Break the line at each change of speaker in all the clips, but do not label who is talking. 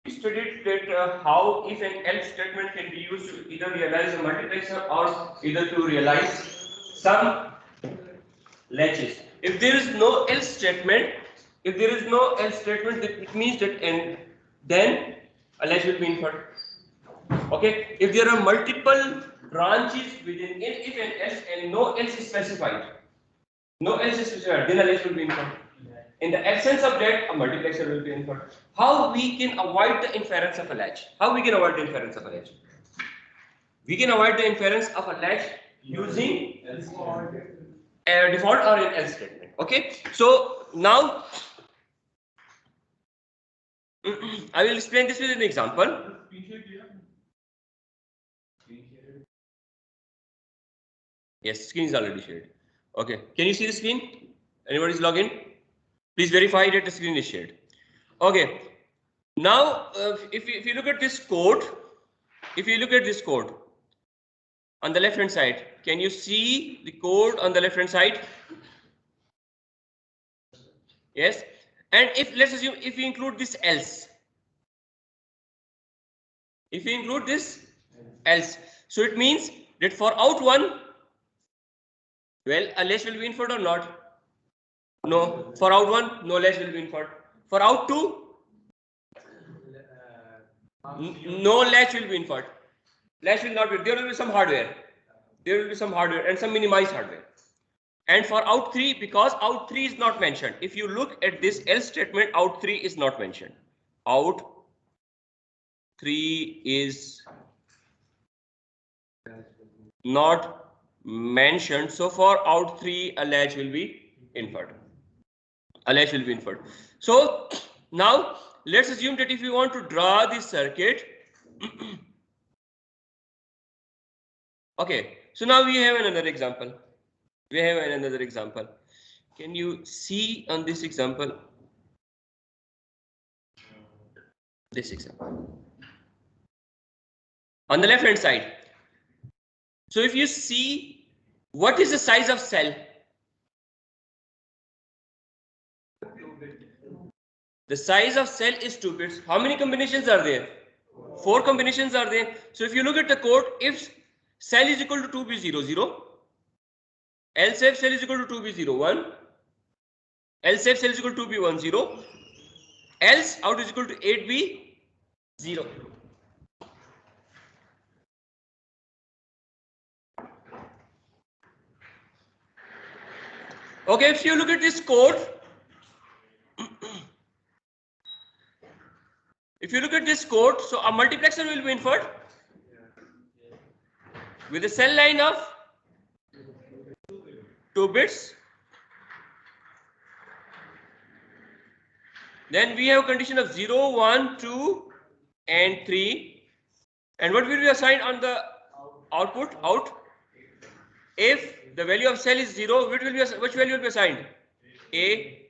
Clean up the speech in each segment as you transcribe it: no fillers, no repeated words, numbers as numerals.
We studied that how if and else statement can be used to either realize a multiplexer or either to realize some latches. If there is no else statement, it means that and then a latch will be inferred. Okay, if there are multiple branches within if and else and no else is specified, then a latch will be inferred. In the absence of that, a multiplexer will be inferred. How we can avoid the inference of a latch? How we can avoid the inference of a latch? We can avoid the inference of a latch using a default or an else statement. Okay, so now I will explain this with an example. Yes, screen is already shared. Okay, can you see the screen? Anybody's log in? Please verify that the screen is shared. Okay, now if you look at this code, on the left hand side, can you see the code on the left hand side? Yes, and if let's assume if we include this else, so it means that for out 1, well, a latch will be inferred or not? No. For out 1, no latch will be inferred. For out 2, no latch will be inferred. Latch will not be. There will be some hardware. And some minimized hardware. And for out 3, because out 3 is not mentioned. If you look at this else statement, out 3 is not mentioned. Out 3 is not mentioned. So for out 3, a latch will be inferred. So now let's assume that if you want to draw this circuit, okay, so now we have another example. Can you see on this example? On the left hand side. So if you see, what is the size of cell? The size of cell is 2 bits. How many combinations are there? 4 combinations are there. So if you look at the code, if cell is equal to 2b00, else if cell is equal to 2b01, else if cell is equal to 2b10, else out is equal to 8b0. Okay, if you look at this code, so a multiplexer will be inferred with a cell line of 2 bits. Then we have a condition of 0, 1, 2, and 3. And what will be assigned on the output? If the value of cell is 0, which value will be assigned? A,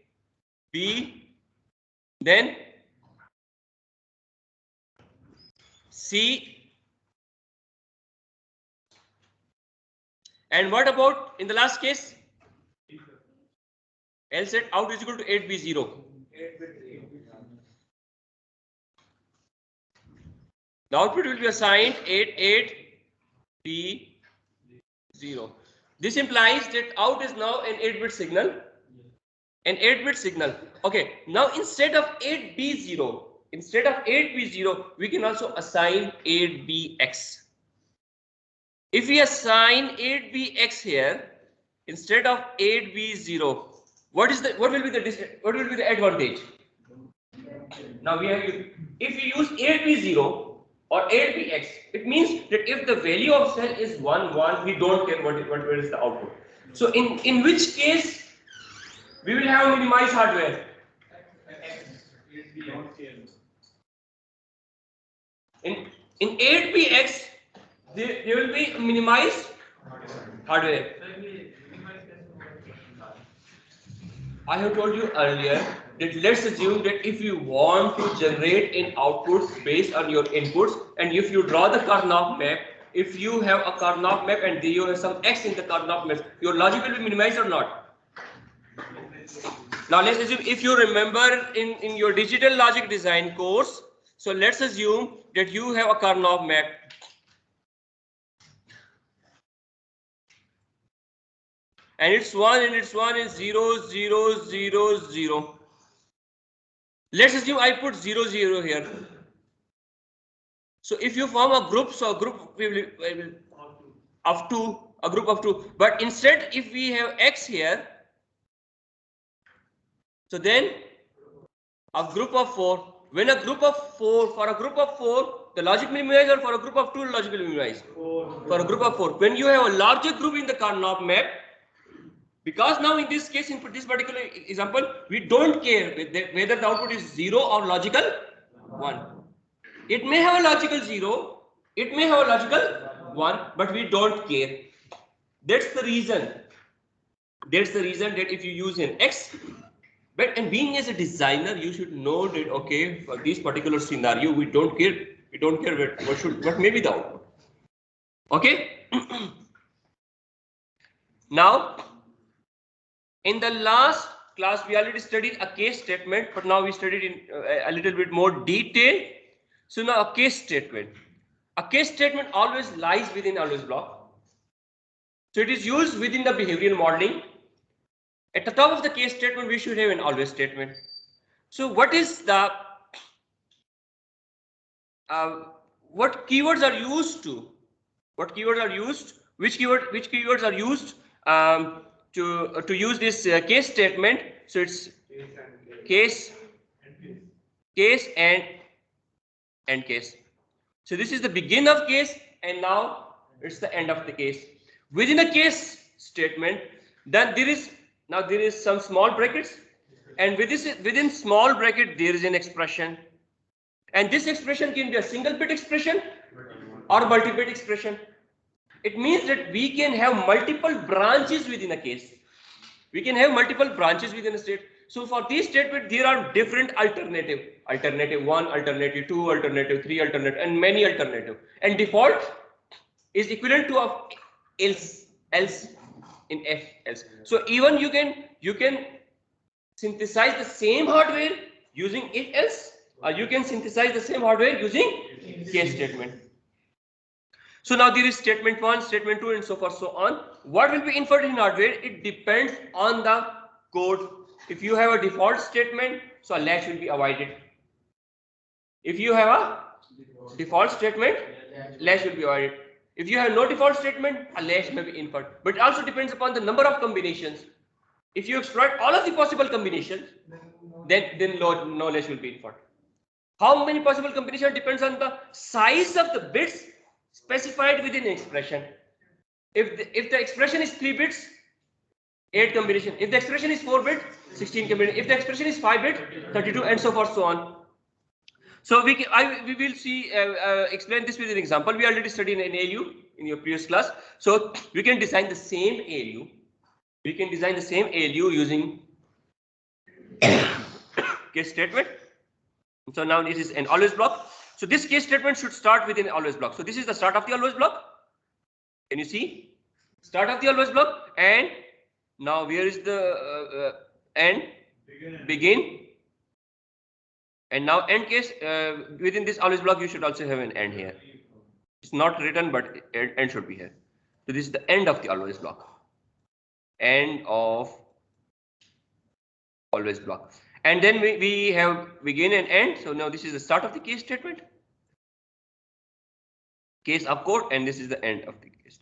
B, then C. And what about in the last case? L set out is equal to 8B0. The output will be assigned 88B0. This implies that out is now an 8-bit signal. Okay, now instead of 8B0, we can also assign 8BX. If we assign 8BX here instead of 8B0, what will be the advantage? Now if we use 8B0 or 8BX, it means that if the value of cell is 1, 1, we don't care what is the output. So in which case we will have minimized hardware. In 8BX, there will be minimized hardware. I have told you earlier that let's assume that if you want to generate an output based on your inputs, and if you draw the Karnaugh map, if you have a Karnaugh map and you have some X in the Karnaugh map, your logic will be minimized or not? Now let's assume, if you remember in your digital logic design course, So let's assume that you have a Karnaugh map. And it's 1 and it's 1 is 0, 0, 0, 0. Let's assume I put 0, 0 here. So if you form a group, so a group of 2, a group of 2. But instead, if we have X here, so then a group of 4. When a group of 4, for a group of 4, the logic will minimize, or for a group of 2, logic will minimize? For a group of 4. When you have a larger group in the Karnaugh map, because now in this case, in this particular example, we don't care whether the output is 0 or logical 1. It may have a logical 0, it may have a logical 1, but we don't care. That's the reason. That's the reason that if you use an X, but and being as a designer, you should know that okay, for this particular scenario, we don't care. We don't care what may be the output. Okay. Now, in the last class, we already studied a case statement, but now we studied in a little bit more detail. So now a case statement. A case statement always lies within always block. So it is used within the behavioral modeling. At the top of the case statement, we should have an always statement. So what is the what keywords are used to? What keywords are used? Which keywords are used to use this case statement? So it's case and case. So this is the begin of case, and now it's the end of the case. Within a case statement, then there is some small brackets, and within small bracket there is an expression, and this expression can be a single bit expression or multi-bit expression. It means that we can have multiple branches within a case. We can have multiple branches within a state. So for this statement, there are different alternative 1, alternative 2, alternative 3, alternative, and many alternative. And default is equivalent to of else in F else. So even you can synthesize the same hardware using if else, or you can synthesize the same hardware using case statement. So now there is statement 1, statement 2, and so forth, so on. What will be inferred in hardware? It depends on the code. If you have a default statement, so a latch will be avoided. If you have a default statement, latch will be avoided. If you have no default statement, a latch may be inferred. But it also depends upon the number of combinations. If you exploit all of the possible combinations, then no latch will be inferred. How many possible combinations depends on the size of the bits specified within an expression. If the expression is 3 bits, 8 combination. If the expression is 4 bit, 16 combination. If the expression is 5 bit, 32, and so forth, so on. So we will see explain this with an example. We already studied an ALU in your previous class. So we can design the same ALU. We can design the same ALU using case statement. So now this is an always block. So this case statement should start with an always block. So this is the start of the always block. Can you see? Start of the always block, and now where is the end? Begin. And now end case, within this always block, you should also have an end here. It's not written, but end should be here. So this is the end of the always block. End of always block. And then we have begin and end. So now this is the start of the case statement. Case opcode, and this is the end of the case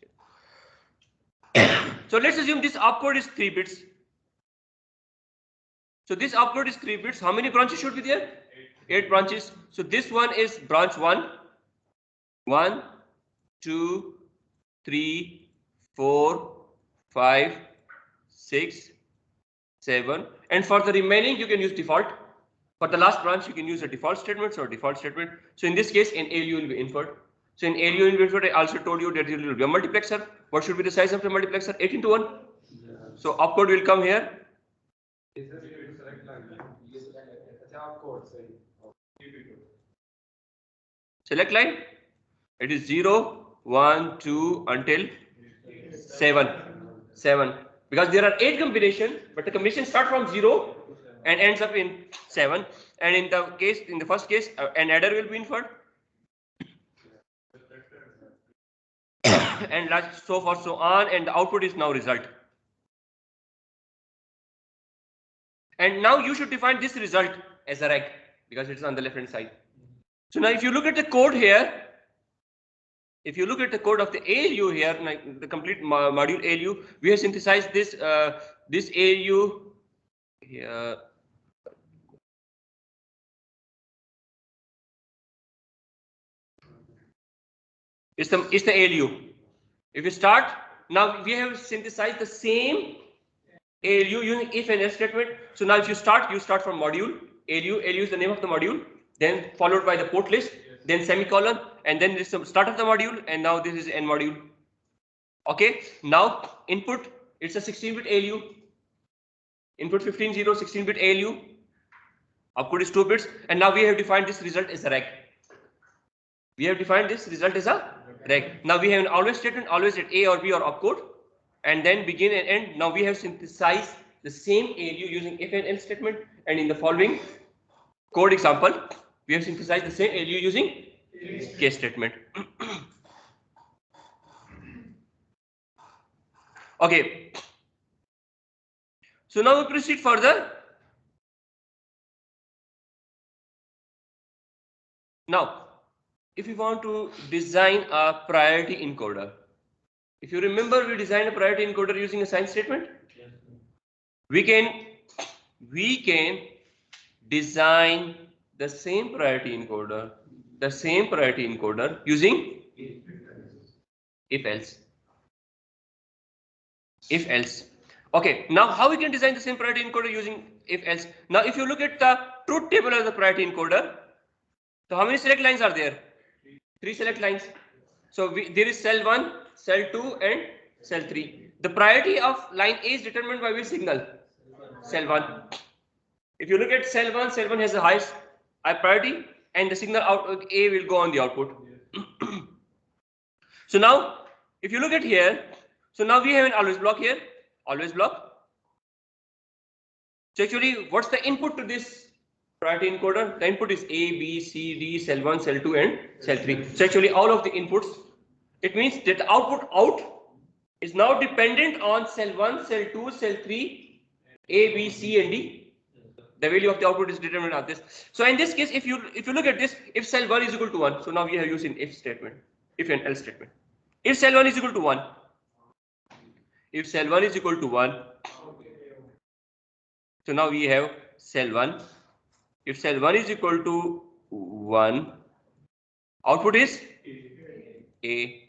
statement. So let's assume this opcode is 3 bits. So this opcode is 3 bits. How many branches should be there? 8 branches. So this one is branch 1. 1, 2, 3, 4, 5, 6, 7. And for the remaining, you can use default. For the last branch, you can use a default statement or default statement. So in this case, an ALU will be inferred. So in ALU inferred, I also told you that there will be a multiplexer. What should be the size of the multiplexer? 8 into 1. So opcode will come here. Select line. It is 0, 1, 2 until 7. Because there are 8 combinations, but the combinations start from 0 and ends up in 7. and in the first case, an adder will be inferred. And so forth, so on, and the output is now result. And now you should define this result as a reg because it's on the left hand side. So now if you look at the code here, if you look at the code of the ALU here, like the complete module ALU, we have synthesized this this ALU here. It's the ALU. If you start, now we have synthesized the same ALU using if and else statement. So now if you start from module ALU. ALU is the name of the module, then followed by the port list, then semicolon, and then this is the start of the module, and now this is end module. Okay, now input, it's a 16-bit ALU. Input 15-0, 16-bit ALU. Output is 2 bits, and now we have defined this result as a reg. We have defined this result as a reg. Now we have an always statement, always at A or B or opcode, and then begin and end. Now we have synthesized the same ALU using if and else statement, and in the following code example, we have synthesized the same ALU using case statement. Okay. So now we proceed further. Now, if you want to design a priority encoder, if you remember, we designed a priority encoder using a sign statement. We can design the same priority encoder, using if else. If else. Okay, now how we can design the same priority encoder using if else? Now, if you look at the truth table of the priority encoder, so how many select lines are there? 3 select lines. So there is cell 1, cell 2, and cell 3. The priority of line A is determined by which signal? Cell 1. If you look at cell 1 has the highest priority, and the signal out A will go on the output. So now, if you look at here, so now we have an always block here, always block. So actually, what's the input to this priority encoder? The input is A, B, C, D, cell 1, cell 2, and cell 3. So actually, all of the inputs. It means that the output out is now dependent on cell 1, cell 2, cell 3, A, B, C, and D. The value of the output is determined on this. So in this case, if you look at this, if cell 1 is equal to 1, so now we have used an if statement, if and else statement. If cell 1 is equal to 1, if cell 1 is equal to 1, so now we have cell 1. If cell 1 is equal to 1, output is A.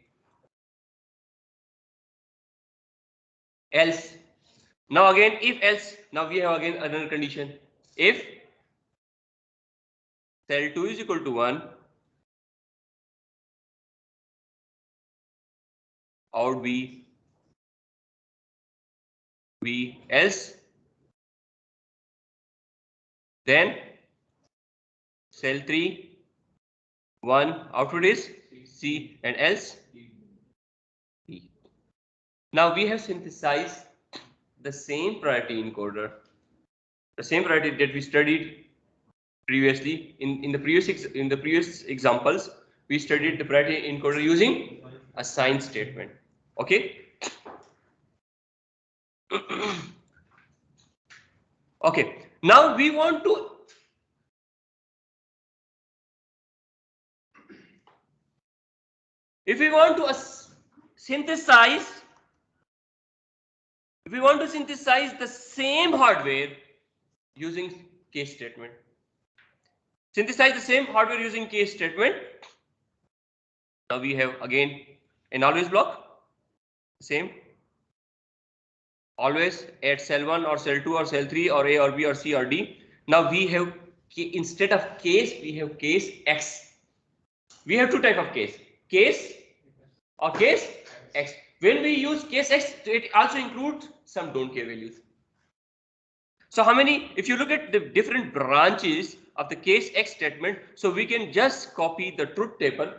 Else. Now again, if else, now we have again another condition. If cell 2 is equal to 1, out B, else, then cell 3, 1, output is C, and else D. Now we have synthesized the same priority encoder, the same priority that we studied previously in the previous examples. We studied the priority encoder using a sign statement. Okay. Okay. Now we want to synthesize the same hardware using case statement. Synthesize the same hardware using case statement. Now we have again an always block, same. Always at cell 1 or cell 2 or cell 3 or A or B or C or D. Now we have, instead of case, we have case X. We have 2 types of case or case X. When we use case X, it also includes some don't care values. So how many, if you look at the different branches of the case X statement, so we can just copy the truth table.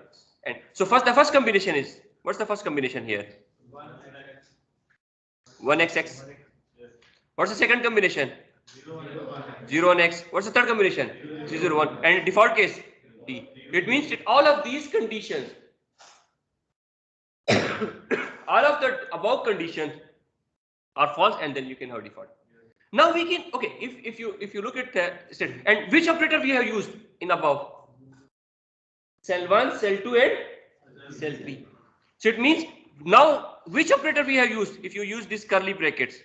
And so the first combination is, what's the first combination here? 1XX. What's the second combination? 0, 0 1 X. What's the third combination? 0 0 1. And default case D. It means that all of these conditions, all of the above conditions are false, and then you can have default. Now we can, okay, if you look at the set, and which operator we have used in above? Cell 1, cell 2, and cell 3. So it means now which operator we have used if you use these curly brackets?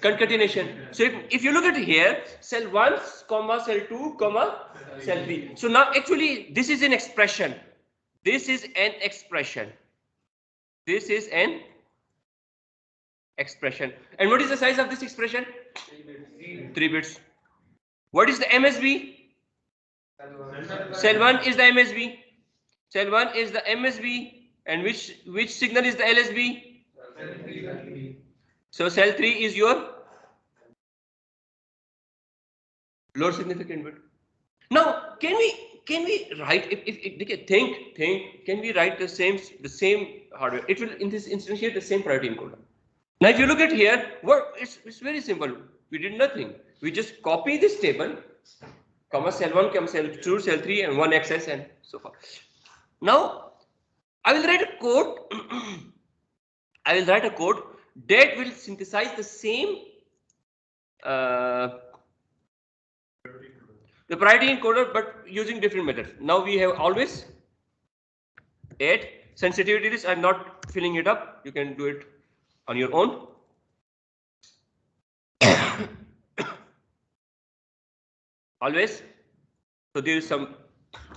Concatenation. So if you look at here, cell 1, comma, cell 2, comma, cell 3. So now actually this is an expression. This is an expression. This is an expression. And what is the size of this expression? 3 bits. What is the MSB? Cell 1 is the MSB. Cell 1 is the MSB. And which signal is the LSB? So cell 3 is your lower significant bit. Now can we write, if think, can we write the same hardware? It will instantiate the same priority encoder. Now if you look at here, it's very simple. We did nothing. We just copy this table, comma cell 1, comma cell 2, cell 3, and 1 XS, and so forth. Now I will write a code. I will write a code that will synthesize the same the priority encoder, but using different methods. Now we have always add sensitivity list. I'm not filling it up. You can do it on your own. Always. So there is some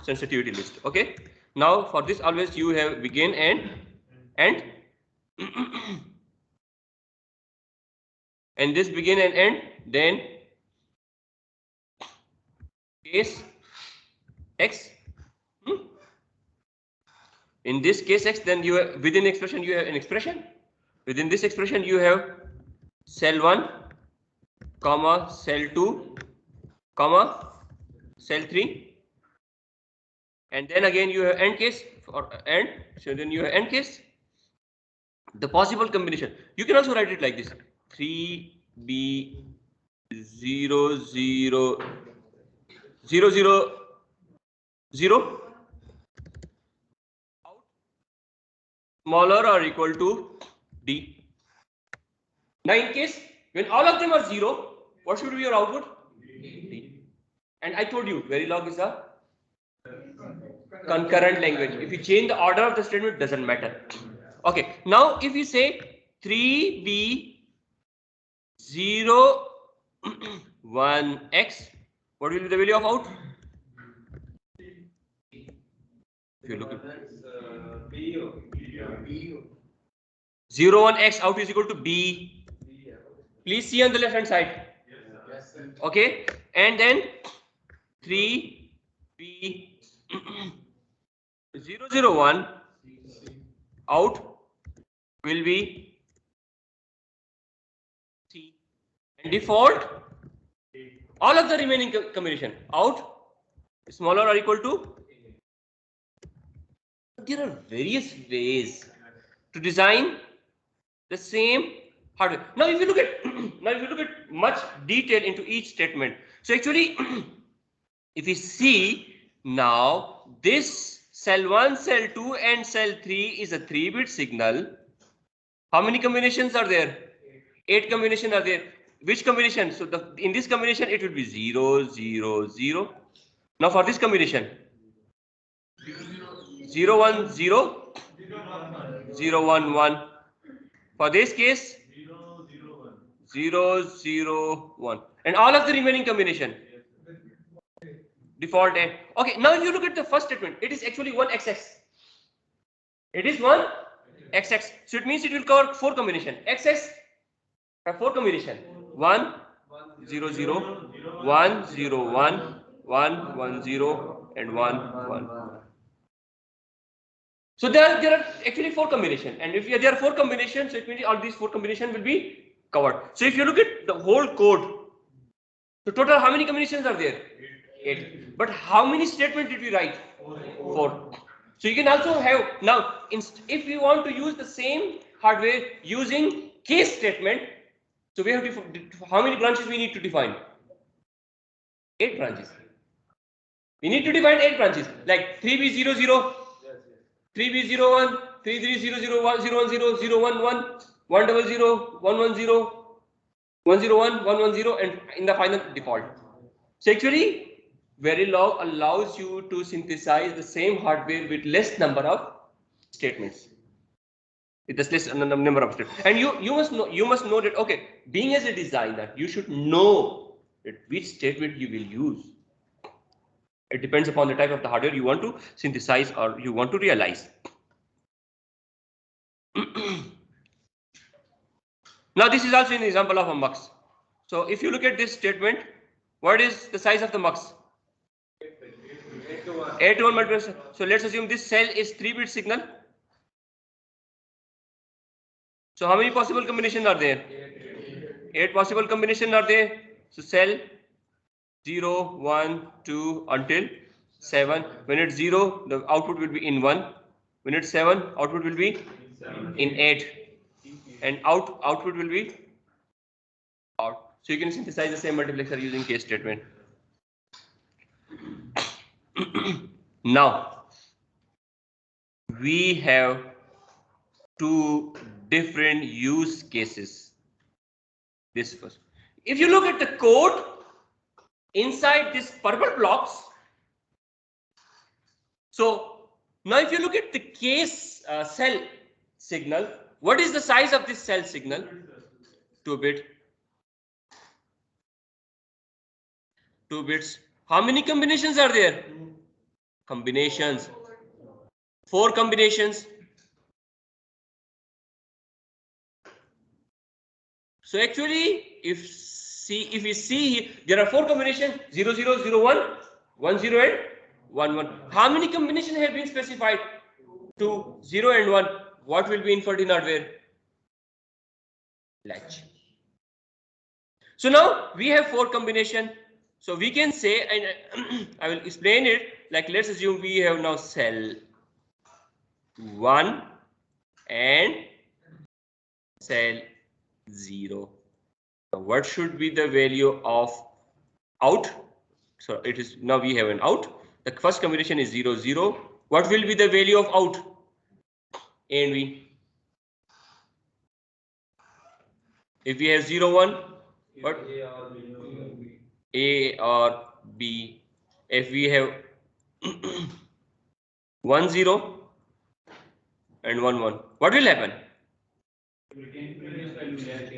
sensitivity list. Okay. Now for this, always you have begin and end. And this begin and end, then case X. In this case X, then you have, within expression you have an expression. Within this expression you have cell 1, comma cell 2, comma cell 3, and then again you have end case or end. So then you have end case. The possible combination, you can also write it like this: 3B 0 0 0 0 0 out smaller or equal to D. Now in case when all of them are 0, what should be your output? D. And I told you Verilog is a concurrent language. If you change the order of the statement, it doesn't matter. Okay, now if you say 3B 0 1 X, what will be the value of out? If you look at 0 1 X, out is equal to B. Please see on the left hand side. Okay, and then 3B 0 0 1 out will be C, and default all of the remaining combination out smaller or equal to. There are various ways to design the same hardware. Now if you look at much detail into each statement, so actually if you see now, this cell 1, cell 2 and cell 3 is a 3-bit signal. How many combinations are there? 8 combinations are there. Which combination? So in this combination it will be 0 0 0. Now for this combination 0 1 0 0 1 1. For this case 0 0 1, and all of the remaining combination default end. Okay, now if you look at the first statement, it is actually 1 XX. It is 1 XX. So it means it will cover 4 combination. XX have 4 combination. 1 0 0 1 0 1 1 1 0 and 1 1. So there are actually 4 combinations, and if there are 4 combinations, so it means all these 4 combinations will be covered. So if you look at the whole code, so total how many combinations are there? 8. But how many statements did we write? 4. So you can also have now, if you want to use the same hardware using case statement, So we have how many branches we need to define? 8 branches. We need to define 8 branches, like 3B00, 3B01, 330010100111, 100, 110, 101, 110, and in the final default. So actually, Verilog allows you to synthesize the same hardware with less number of statements. With the less number of statements, and you must know that, okay, being as a designer, you should know that which statement you will use. It depends upon the type of the hardware you want to synthesize or you want to realize. Now this is also an example of a mux. So if you look at this statement, what is the size of the mux? 8 to 1 multiplication. So let's assume this cell is 3-bit signal. So how many possible combinations are there? 8 possible combinations are there. So cell 0, 1, 2 until 7. When it's 0, the output will be in 1. When it's 7, output will be in 8. And output will be out. So you can synthesize the same multiplexer using case statement. Now we have 2 different use cases. This first. If you look at the code inside this purple blocks, so now if you look at the case cell signal, what is the size of this cell signal? 2 bit. 2 bits. How many combinations are there? Combinations. 4 combinations. So actually, if we see, there are 4 combinations: 0, 0, 0, 1, 1, 0, and 1, 1. How many combinations have been specified? 2, 0, and 1. What will be inferred in hardware? Latch. So now we have 4 combinations. So we can say, and I will explain it. Like, let's assume we have now cell 1 and cell 0. So what should be the value of out? So it is, now we have an out. The first combination is 0, 0. What will be the value of out? A and B. If we have 0, 1, what? A or B. If we have 1, 0 and 1, 1, what will happen?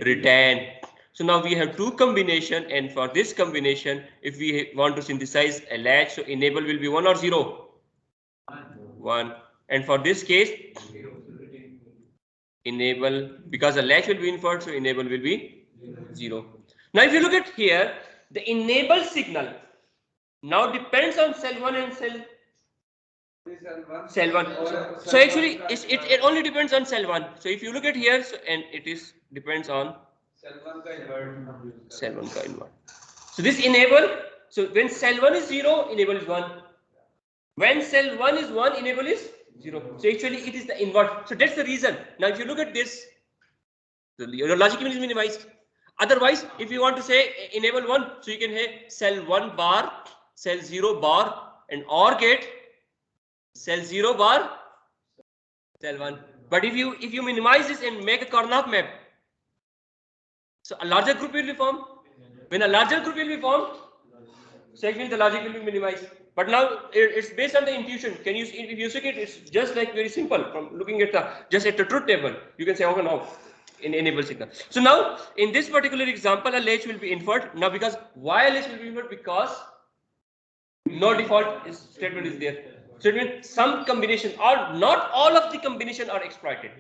Retain. So now we have 2 combination, and for this combination, if we want to synthesize a latch, so enable will be 1 or 0? 1. And for this case, enable, because a latch will be inferred, so enable will be 0. Now if you look at here, the enable signal now depends on cell 1 and cell 1. So actually it only depends on cell 1. So if you look at here, so, and it is depends on cell 1 ka invert. So this enable, so when cell 1 is 0, enable is 1. When cell 1 is 1, enable is 0. So actually it is the invert. So that's the reason. Now if you look at this, your logic is minimized. Otherwise, if you want to say enable 1, so you can have cell 1 bar, cell 0 bar, and OR gate, cell 0 bar, cell 1. But if you minimize this and make a Karnaugh map, so a larger group will be formed. When a larger group will be formed, so actually the logic will be minimized. But now it's based on the intuition. Can you, if you see it, it's just like very simple from looking at just at the truth table. You can say, okay, now in enable signal. So now in this particular example, a latch will be inferred. Now because why a latch will be inferred? Because no default statement is there. So it means some combination, or not all of the combination are exploited.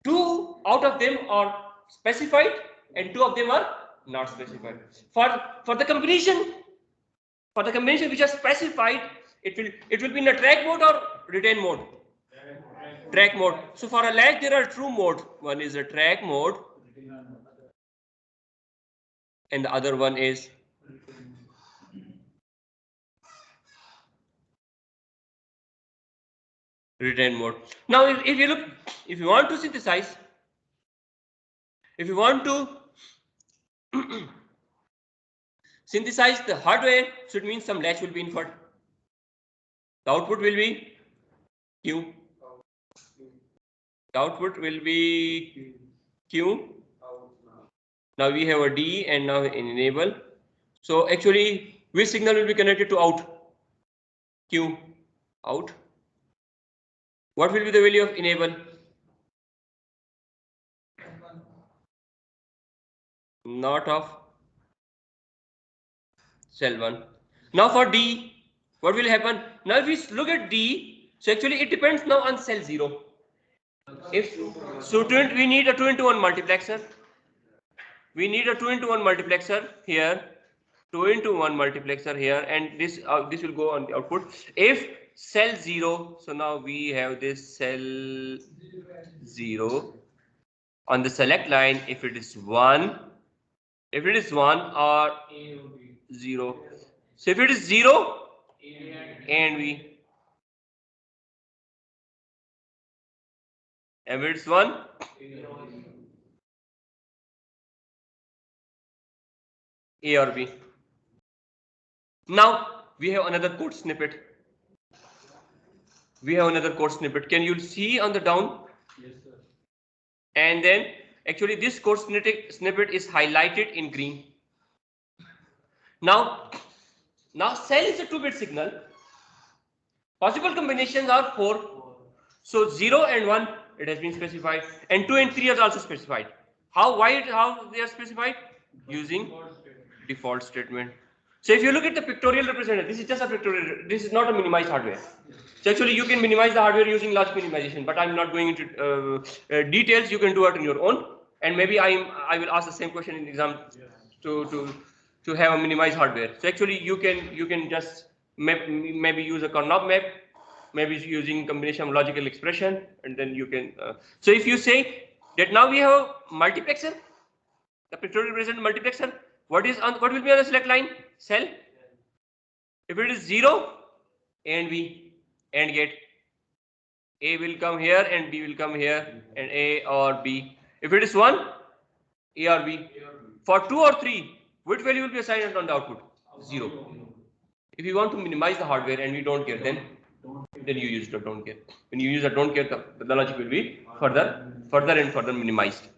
2 out of them are specified and 2 of them are not specified. For the combination which are specified, it will be in a track mode or retain mode. Track mode. So for a latch there are 2 modes. One is a track mode and the other one is retain mode. Now if you look, if you want to synthesize, if you want to synthesize the hardware, so it means some latch will be inferred. The output will be Q. The output will be Q. Now we have a D and now an enable. So actually, which signal will be connected to out? Q. Out. What will be the value of enable? Not of cell 1. Now for D, what will happen? Now if we look at D, so actually it depends now on cell 0. If so, we need a 2 into 1 multiplexer. We need a 2 into 1 multiplexer here, 2 into 1 multiplexer here, and this will go on the output. If cell 0, so now we have this cell 0 on the select line. If it is 1, or 0, so if it is 0, A and B, if it's 1, A or B. Now we have another code snippet. Can you see on the down? Yes, sir. And then actually this code snippet is highlighted in green. Now cell is a 2-bit signal. Possible combinations are 4. So 0 and 1 it has been specified, and 2 and 3 are also specified. How they are specified? Using default statement. So if you look at the pictorial representative, this is just a pictorial. This is not a minimized hardware. So actually you can minimize the hardware using logic minimization, but I'm not going into details. You can do it on your own, and maybe I will ask the same question in the exam to have a minimized hardware. So actually you can just maybe use a Karnaugh map, maybe using combination of logical expression, and then you can. So if you say that now we have a multiplexer, the pictorial represent multiplexer. What will be on the select line? Cell. If it is 0, A and B, AND gate. A will come here and B will come here, and A or B. If it is 1, A or B. For 2 or 3, which value will be assigned on the output? 0. If you want to minimize the hardware and we don't care, then you use the don't care. When you use the don't care, the logic will be further minimized.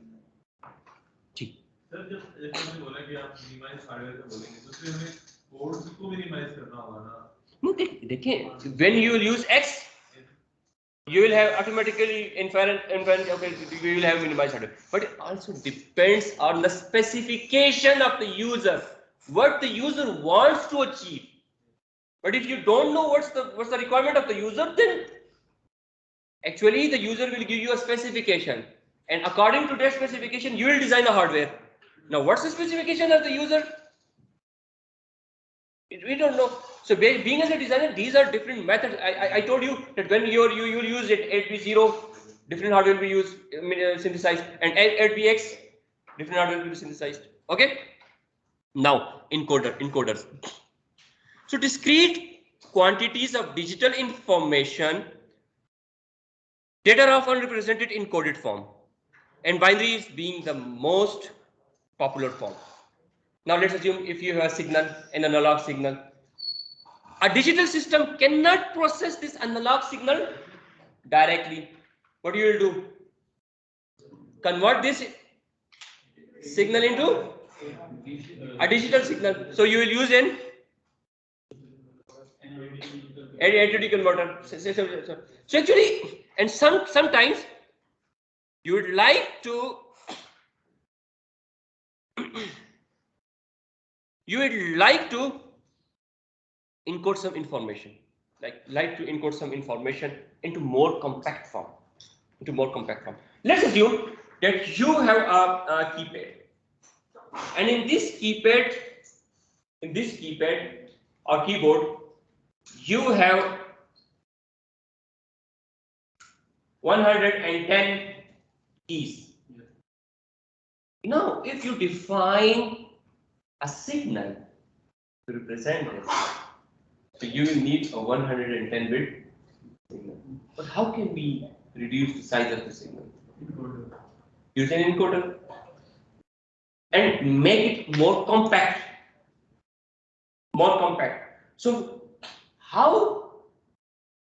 Sir जब जैसे बोला कि आप minimise hardware का बोलेंगे तो फिर हमें कोड को मिनिमाइज करना होगा ना.
No, देखिए, when you will use X, you will have automatically inference. Okay, you will have minimized hardware, but it also depends on the specification of the user, what the user wants to achieve. But if you don't know what's the requirement of the user, then actually the user will give you a specification, and according to that specification, you will design a hardware. Now, what's the specification of the user? We don't know. So being as a designer, these are different methods. I told you that when you will use it 8B0, different hardware will be used, synthesized, and 8BX, different hardware will be synthesized. Okay. Now encoders. So discrete quantities of digital information that are often represented in coded form, and binaries being the most popular form. Now let's assume if you have a signal, an analog signal. A digital system cannot process this analog signal directly. What you will do? Convert this signal into a digital signal. So you will use an AD converter. So actually, and sometimes you would like to encode some information, encode some information into more compact form. Let's assume that you have a keypad, and in this keypad or keyboard, you have 110 keys. Now, if you define a signal to represent this, so you will need a 110-bit signal. But how can we reduce the size of the signal? Use an encoder. and make it more compact. More compact. So how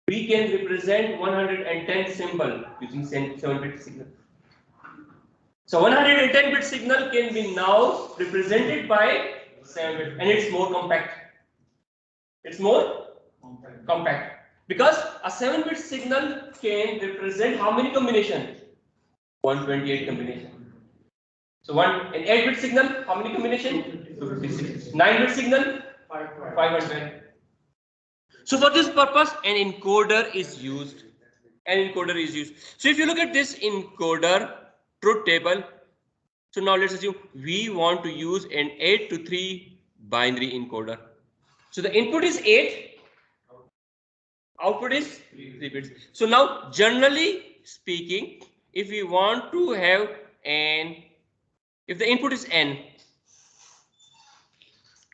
we can represent 110 symbol using 7-bit signal? So 110-bit signal can be now represented by 7-bit, and it's more compact. It's more compact because a 7-bit signal can represent how many combinations? 128 combinations. So an 8-bit signal, how many combinations? 256. 9-bit signal, 500. So for this purpose, an encoder is used. So if you look at this encoder truth table, so now let's assume we want to use an 8 to 3 binary encoder. So the input is 8, output is 3 bits. So now generally speaking, if we want to have if the input is n,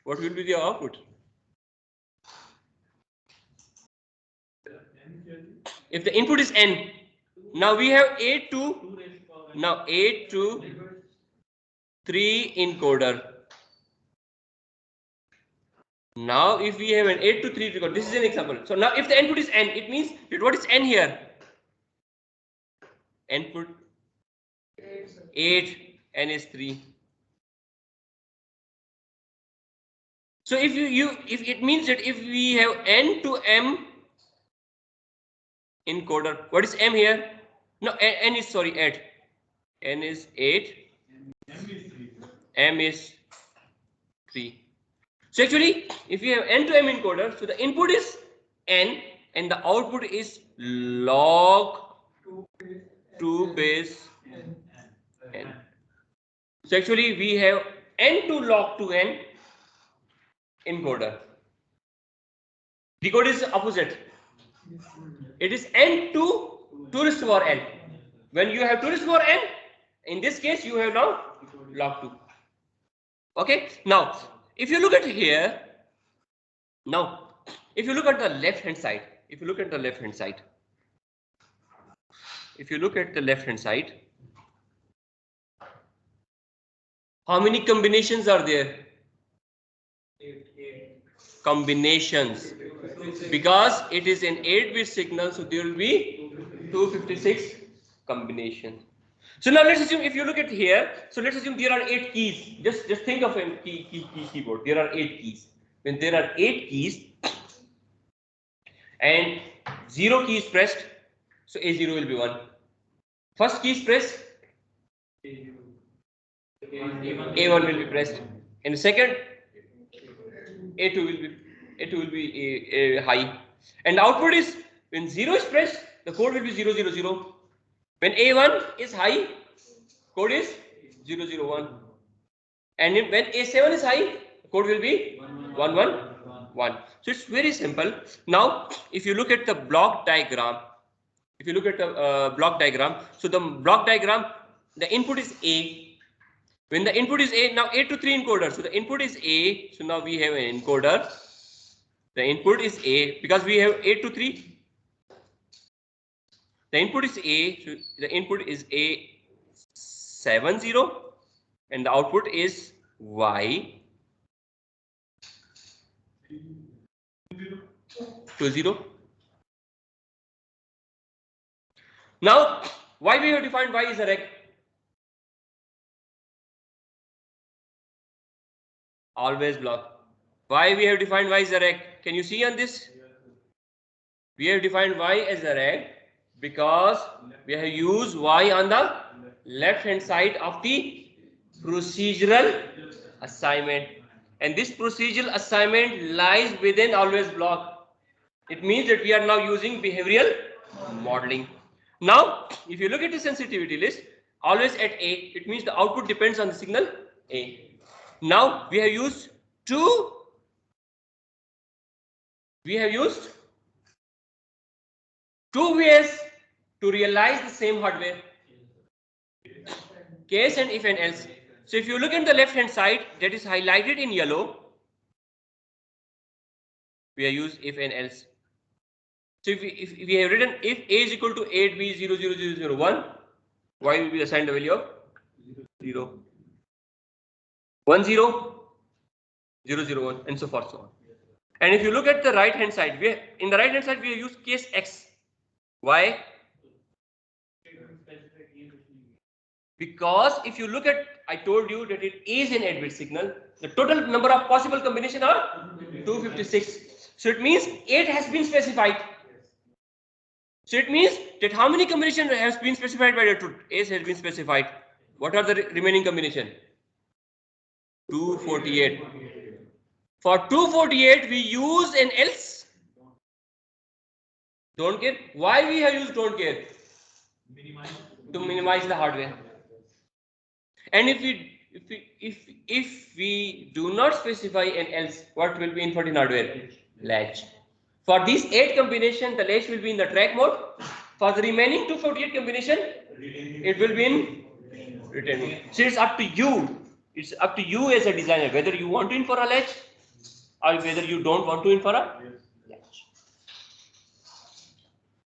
what will be the output? If the input is n, now we have 8 to 3 encoder. Now if we have an 8 to 3 record, this is an example. So now if the input is n, it means that what is n here? Input 8, n is 3. So if if it means that if we have n to m encoder, what is m here? No, n is 8. N is 8. M is 3. So actually, if you have n to m encoder, so the input is n and the output is log 2 base n. So actually, we have n to log 2n encoder. Decode is opposite. It is n to 2 raised to power n. When you have 2 raised to power n, in this case, you have now log 2. Okay. Now, if you look at here, now, if you look at the left hand side, how many combinations are there? 8 combinations. Because it is an 8-bit signal, so there will be 256 combinations. So now let's assume if you look at here, so let's assume there are 8 keys. Just think of a keyboard. There are 8 keys. When there are 8 keys and 0 key is pressed, so A0 will be 1. First key is pressed, A1 will be pressed. And the second, A2 will be high. And the output is when 0 is pressed, the code will be 000. When A1 is high, code is 001. And when A7 is high, code will be 111. So it's very simple. Now, if you look at the block diagram, so the block diagram, the input is A. When the input is A, now 8 to 3 encoder. So the input is A. So now we have an encoder. The input is A because we have 8 to 3. The input is A. So the input is A70 and the output is Y20. Now, why we have defined Y is a reg? Always block. Why we have defined Y as a reg? Can you see on this? We have defined Y as a reg because we have used Y on the left hand side of the procedural assignment. And this procedural assignment lies within always block. It means that we are now using behavioral modeling. Now, if you look at the sensitivity list, always at A, it means the output depends on the signal A. Now, we have used two ways to realize the same hardware. Case and if and else. So if you look at the left hand side, that is highlighted in yellow, we have used if and else. So if we have written if A is equal to 8B00001, Y will be assigned the value of 0. 1 0 0 0 1 and so forth so on. And if you look at the right hand side, in the right hand side we use case x. Why? Because if you look at, I told you that it is an 8-bit signal. The total number of possible combinations are 256. So it means 8 has been specified. So it means that how many combinations has been specified by the truth? 8 has been specified. What are the remaining combination? 248. For 248 we use an else. Don't care. Why we have used don't care? To minimize the hardware. And if we do not specify an else, what will be input in hardware? Latch. For these 8 combination, the latch will be in the track mode. For the remaining 248 combination, it will be in retain mode. So it's up to you. It's up to you as a designer whether you want to infer a latch or whether you don't want to infer a latch.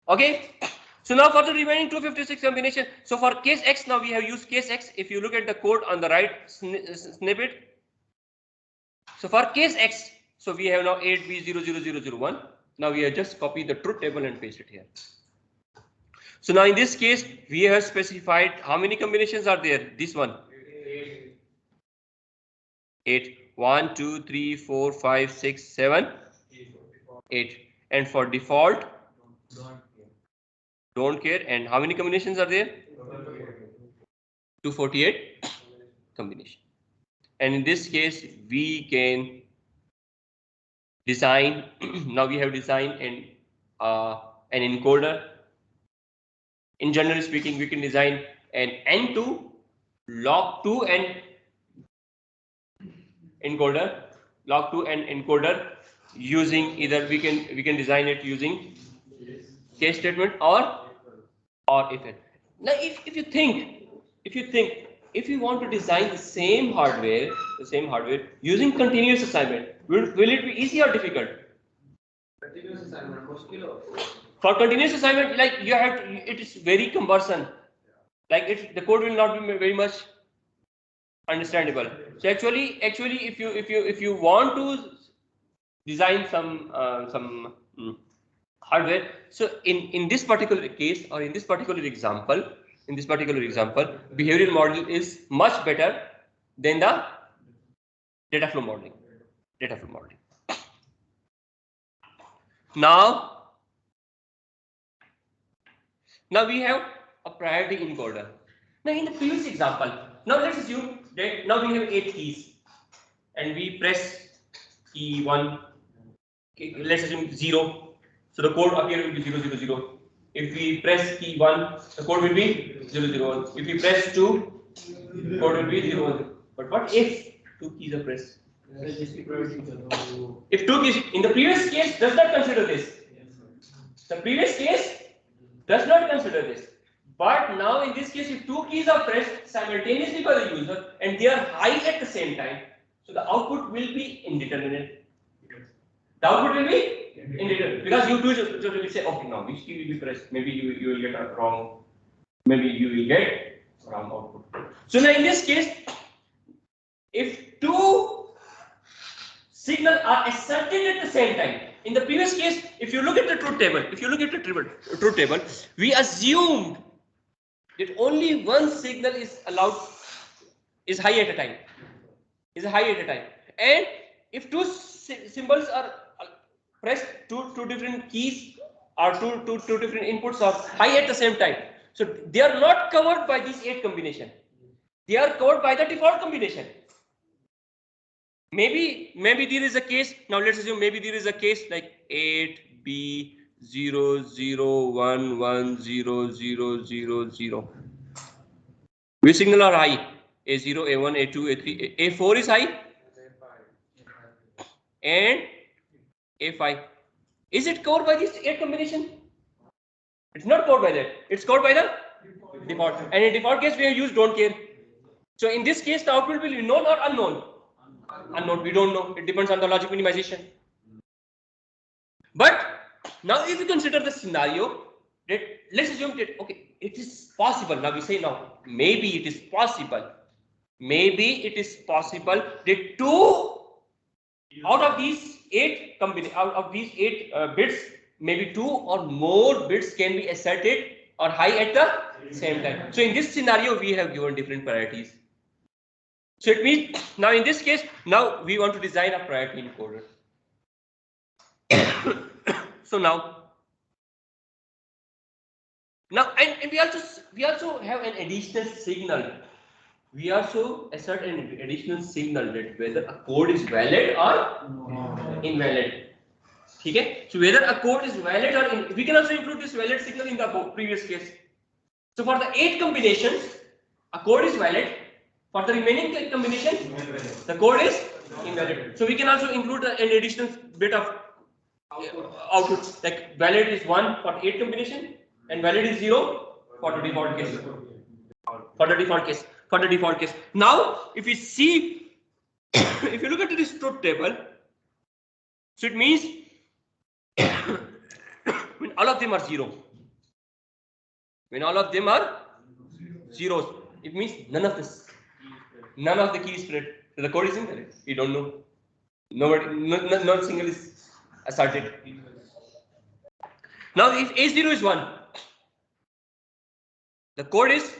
Okay. So now for the remaining 256 combination, so for case X, now we have used case X. If you look at the code on the right snippet, so for case X, so we have now 8B00001. Now we have just copied the truth table and paste it here. So now in this case, we have specified how many combinations are there? This one. 8. 1, 2, 3, 4, 5, 6, 7, 8. And for default, don't care. And how many combinations are there? 248 combination. And in this case, we can design. Now we have designed an encoder. In generally speaking, we can design an N2, log2 and encoder, log2 and encoder using either we can design it using case statement or if it. Now if you think if you want to design the same hardware using continuous assignment, will it be easy or difficult?
Continuous assignment, mushkil.
For continuous assignment, like you have to, it is very cumbersome. Like the code will not be very much understandable. So actually, if you want to design some hardware, so in this particular case or in this particular example, behavioral model is much better than the data flow modeling. Now we have a priority encoder. Now in the previous example, now let's assume that now we have 8 keys and we press key 1, let's assume 0. So the code up here will be 0, 0, 0. If we press key 1, the code will be 0, 0, 1. If we press 2, the code will be 0, 1. But what if 2 keys are pressed? If 2 keys, in the previous case, does not consider this. The previous case does not consider this. But now in this case, if 2 keys are pressed simultaneously by the user and they are high at the same time, so the output will be indeterminate. The output will be indeterminate because you two will say, okay, now which key will be pressed? Maybe you will get a wrong. Maybe you will get wrong output. So now in this case, if 2 signals are accepted at the same time. In the previous case, if you look at the truth table, we assumed that only one signal is high at a time. And if 2 symbols are pressed, two different keys or two different inputs are high at the same time, so they are not covered by these 8 combination. They are covered by the default combination. Maybe there is a case. Now let's assume maybe there is a case like 8B00110000. Which signal are high? A0, A1, A2, A3, A4 is high, and A5. Is it covered by this 8 combination? It's not covered by that. It's covered by the default. And in default case, we have used don't care. So in this case, the output will be known or unknown. Unknown, we don't know. It depends on the logic minimization. But now if you consider the scenario that let's assume that okay, it is possible. Now we say now maybe it is possible maybe it is possible that 2 out of these 8 bits, maybe 2 or more bits can be asserted or high at the same time. So in this scenario, we have given different priorities. So it means now in this case, now we want to design a priority encoder. So now and we also have an additional signal. We also assert an additional signal that whether a code is valid or invalid. Okay? So whether a code is valid or we can also include this valid signal in the previous case. So for the 8 combinations, a code is valid. For the remaining combination, the code is invalid. So we can also include an additional bit of output, like valid is 1 for 8 combination and valid is 0 for the default case. For the default case. Now, if we see, if you look at this truth table, so it means when all of them are 0. When all of them are zeros, it means none of the key is spread. So the code is invalid. We don't know. Nobody, not single is asserted. Now, if A0 is 1, the code is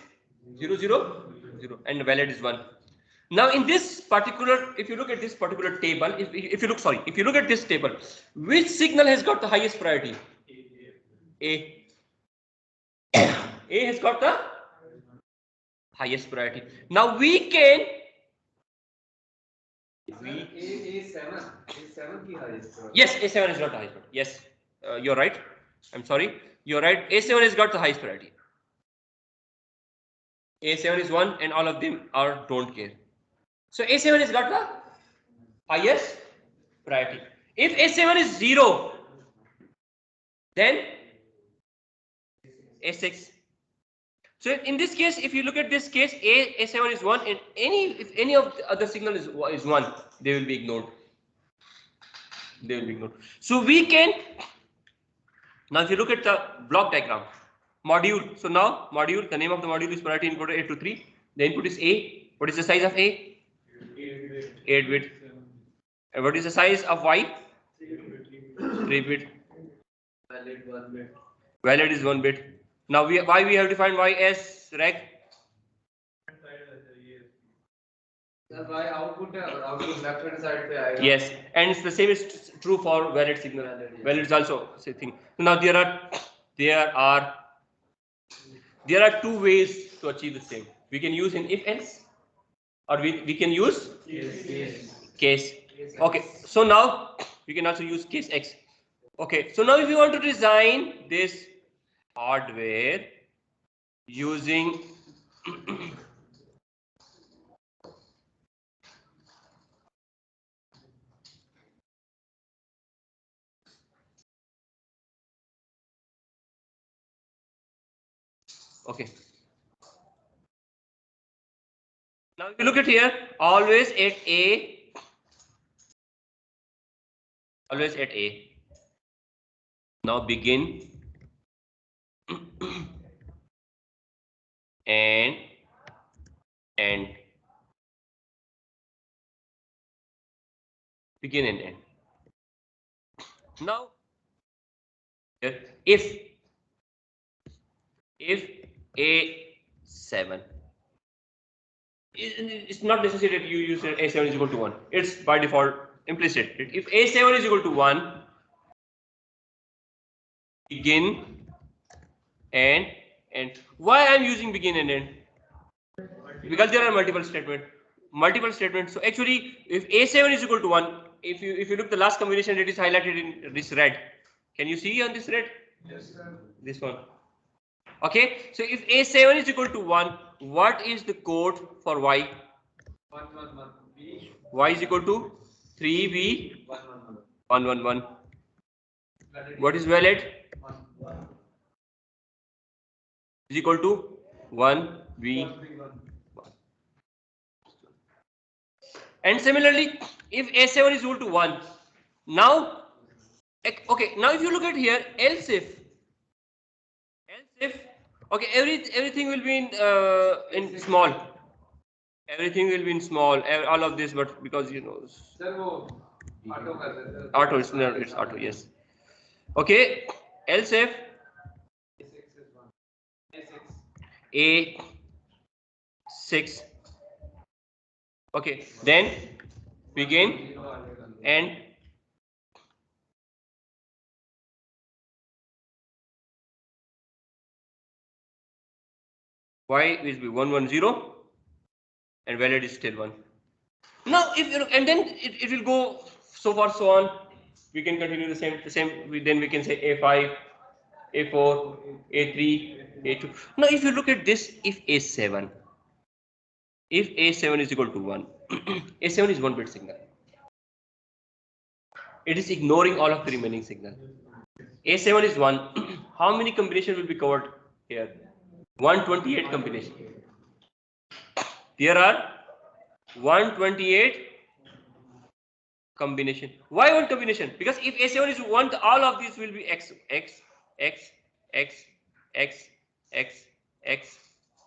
0, 0, 0, and valid is 1. Now, in this particular, if you look at this particular table, if you look at this table, which signal has got the highest priority? A. A has got the highest priority. Now we can.
A7 की highest priority.
Yes, A7 has got the highest priority. Yes, you're right. I'm sorry. You're right. A7 has got the highest priority. A7 is 1 and all of them are don't care. So A7 has got the highest priority. If A7 is 0, then A6. So in this case, if you look at this case, A7 is 1 and if any of the other signal is 1, they will be ignored. So we can, now if you look at the block diagram, module. So now module, the name of the module is priority encoder 823. The input is A. What is the size of A? 8 bit. And what is the size of Y? 3 bit.
Valid 1 bit.
Valid is 1 bit. Now why we have defined Y as reg?
Why output left hand side पे आएगा.
Yes, and the same is true for valid signal. Valid is also same thing. So now there are 2 ways to achieve the same. We can use in if else, or we can use case. Okay, so now we can also use case X. Okay, so now if you want to design this hardware using okay. Now if you look at here, always at A. Now begin and end. Begin and end. Now if A7, it's not necessary that you use A7 is equal to 1. It's by default implicit. If A7 is equal to 1, begin and end. Why I'm using begin and end? Because there are multiple statements. So actually, if A7 is equal to 1, if you look the last combination that is highlighted in this red, can you see on this red?
Yes, sir.
This one. Okay. So if A7 is equal to 1, what is the code for Y?
1 1 1 B.
Y is equal to 3B
1 1 1.
1 1 1. What is valid?
1 1.
Is equal to 1B 1. And similarly, if A7 is equal to 1, now, okay, now if you look at here, else if, okay, everything will be in small, Everything will be in small, all of this, but because you know.
Sir, वो auto कर देते हैं.
Auto, it's auto, yes. Okay, else if
A6 is 1. A6.
A6. Okay, then begin and y will be 110 and valid is still 1. Now if you look, and then it will go so far so on. We can continue the same then we can say A5, A4, A3, A2. Now if you look at this, if A7 is equal to 1, A7 is 1 bit signal. It is ignoring all of the remaining signal. A7 is 1. How many combinations will be covered here? 128 combination. There are 128 combination. Why one combination? Because if A7 is 1, all of these will be X, X, X, X, X, X, X,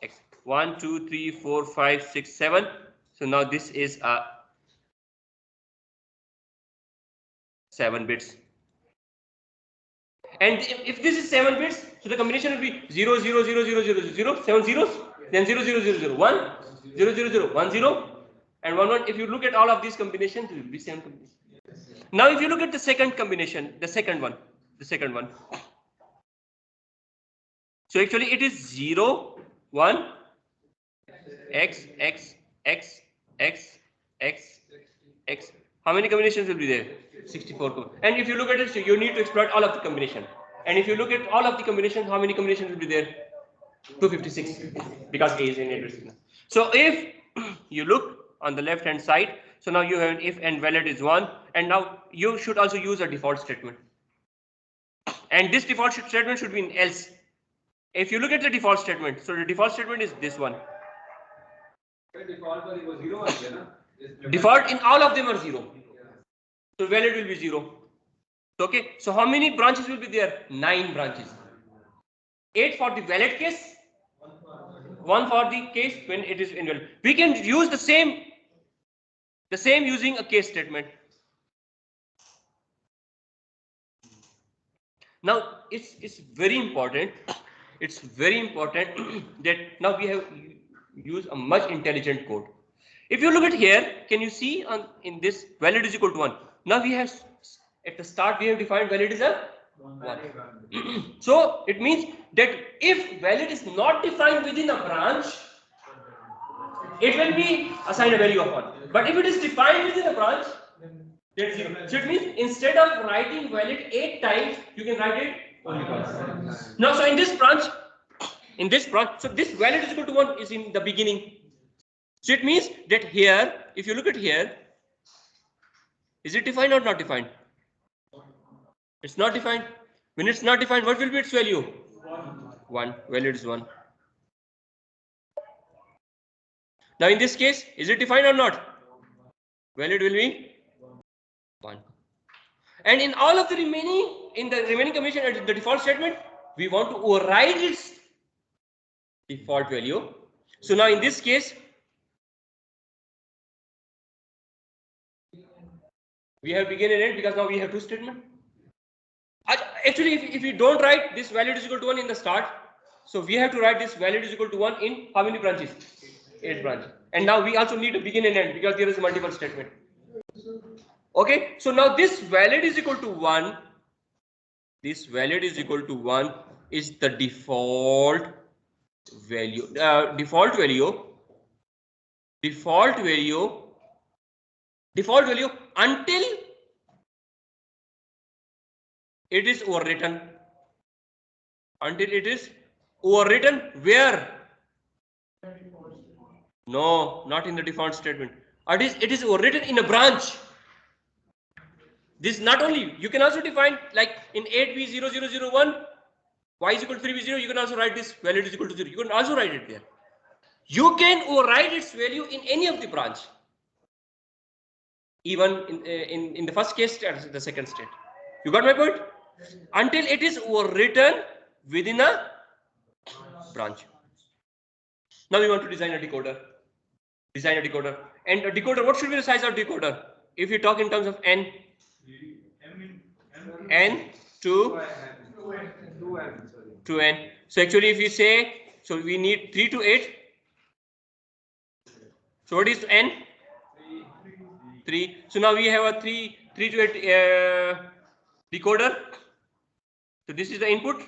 X. 1, 2, 3, 4, 5, 6, 7. So now this is 7 bits. And if this is 7 bits, so the combination will be 0, 0, 0, 0, 0, 0, 7 zeros, then 0, 0, 0, 0, 1, 0, 0, 0, 1, 0, and 1, 1. If you look at all of these combinations, it will be 7 combinations. Now, if you look at the second combination, the second one. So actually it is 0, 1, X, X, X, X, X, X. How many combinations will be there? 64. And if you look at it, so you need to exploit all of the combination. And if you look at all of the combinations, how many combinations will be there? 256, because A is in address signal. So if you look on the left hand side, so now you have if and valid is 1, and now you should also use a default statement. And this default statement should be in else. If you look at the default statement, so the default statement is this one. Default in all of them are 0. So valid will be 0. Okay, so how many branches will be there? 9 branches. 8 for the valid case, 1 for the case when it is invalid. We can use the same using a case statement. Now it's very important. It's very important that now we have used a much intelligent code. If you look at here, can you see in this valid is equal to 1? Now we have at the start we have defined valid is a 1. So it means that if valid is not defined within a branch, it will be assigned a value of 1. But if it is defined within a branch, that's 0. So it means instead of writing valid 8 times, you can write it only once. Now, so in this branch, so this valid is equal to 1 is in the beginning. So it means that here, if you look at here, is it defined or not defined? It's not defined. When it's not defined, what will be its value? 1. Valid is 1. Now in this case, is it defined or not? Valid will be 1. And in all of the remaining combination and the default statement, we want to override its default value. So now in this case, we have begin and end because now we have 2 statements. Actually, if we don't write this valid is equal to 1 in the start, so we have to write this valid is equal to 1 in how many branches? 8 branches. And now we also need a begin and end because there is multiple statement. Okay, so now this valid is equal to 1. This valid is equal to 1 is the default value. Default value until it is overwritten. Until it is overwritten where? No, not in the default statement. It is overwritten in a branch. This not only, you can also define like in 8B0001, y is equal to 3B0, you can also write this valid is equal to 0. You can also write it there. You can override its value in any of the branch. Even in the first case, the second state. You got my point? Until it is overwritten within a branch. Now we want to design a decoder. Design a decoder. And a decoder, what should be the size of decoder? If you talk in terms of n, n to 2n. So actually, if you say, so we need 3 to 8. So what is n? 3. So now we have a 3 to 8 decoder. So this is the input,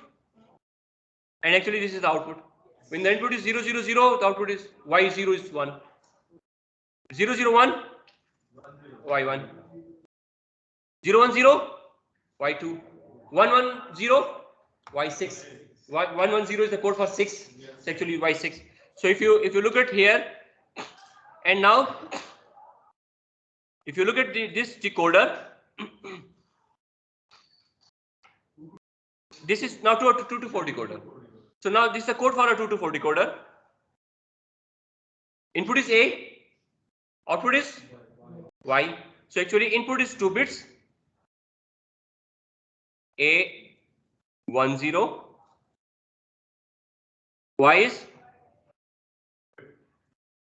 and actually this is the output. When the input is 0, 0, 0, the output is y0 is 1. 0, 0, 1, y1. 0, 1, 0, y2. 1, 1, 0, y6. 1, 1, 0 is the code for 6. It's actually y6. So if you look at here, and now if you look at this decoder, this is now 2 to 4 decoder. So now this is the code for a 2 to 4 decoder. Input is A, output is Y. So actually input is 2 bits. A 1 0. Y is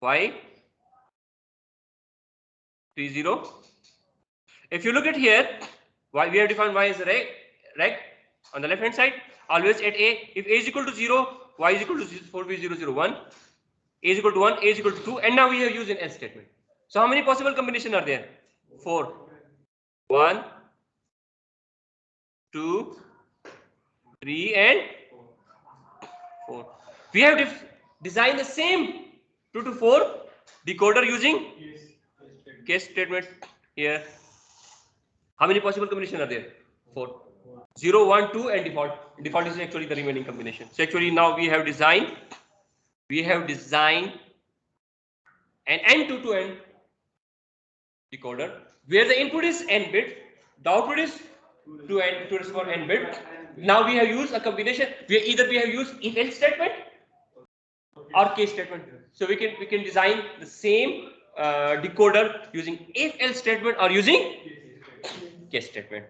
Y 3 0. If you look at here, Y, we have defined Y as a rect on the left hand side. Always at A, if A is equal to 0, Y is equal to 4 b 0 0 1. A is equal to 1, A is equal to 2, and now we have used an else statement. So how many possible combinations are there? 4. 1, 2, 3, and 4. We have designed the same 2 to 4 decoder using case statement here. How many possible combinations are there? 4. 0, 1, 2, and default. Default is actually the remaining combination. So actually now we have designed an n2 to n decoder where the input is n bit, the output is 2n to the power n bit. Now we have used a combination where either we have used if else statement or case statement. So we can design the same decoder using if else statement or using case statement.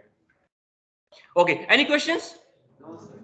Okay, any questions?
No, sir.